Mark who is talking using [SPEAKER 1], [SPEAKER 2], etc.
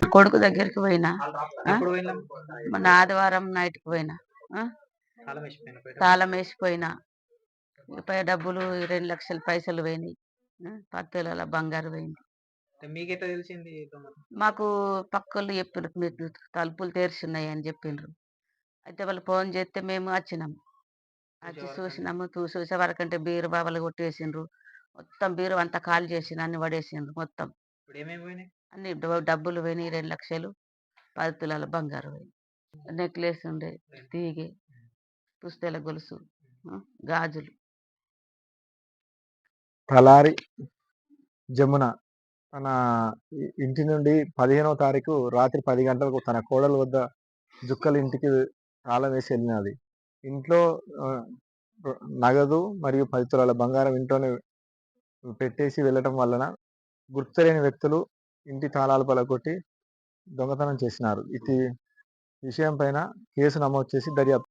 [SPEAKER 1] కొడుకు దగ్గరికి పోయినా. ఆ!
[SPEAKER 2] ఎప్పుడు పోయినవు?
[SPEAKER 1] మొన్న ఆదివారం నైట్‌కి పోయినా. ఆ!
[SPEAKER 2] తాళమేసిపోయిందా పోయేటప్పుడు?
[SPEAKER 1] తాళమేసిపోయినా. డబ్బులు 2,00,000 పైసలు పోయినాయి. 10 తులాల బంగారు పోయింది.
[SPEAKER 2] మీకెట్లా తెలిసింది దొంగతనం?
[SPEAKER 1] మాకు పక్కోళ్ళు చెప్పిర్రు. మీకు తలుపులు తెరిచున్నాయని జెప్పిండ్రు. అయితే వాళ్ళు ఫోను జేత్తే మేము అచ్చినాం.
[SPEAKER 2] చూసే
[SPEAKER 1] అచ్చి
[SPEAKER 2] వరకండి
[SPEAKER 1] చూసినాము. చూసేవరకంటే బీరువావలు కొట్టేసిండ్రు. మొత్తం బీరువా అంతా ఖాళీ చేసిండ్రు. అన్ని పడేసిండ్రు మొత్తం.
[SPEAKER 2] ఇప్పుడు ఏమేమి పోయినాయి?
[SPEAKER 1] అన్ని డబ్బులు పోయినాయి 2,00,000, 10 తులాల బంగారం పోయింది. నెక్లెస్ ఉండే, తీగె, పుస్తెల గొలుసు, ఆ! గాజులు.
[SPEAKER 3] తలారి జమున తన ఇంటి నుండి 15వ తారీఖు రాత్రి 10 గంటలకు తన కోడలు వద్ద జుక్కల ఇంటికి తాళం వేసి వెళ్ళినది. ఇంట్లో నగదు మరియు 10 తులాల బంగారం ఇంట్లోనే పెట్టేసి వెళ్ళటం వలన గుర్తు తెలియని వ్యక్తులు ఇంటి తాళాలు పగలగొట్టి దొంగతనం చేసినారు. విషయం పైన కేసు నమోదు చేసి దర్యాప్తు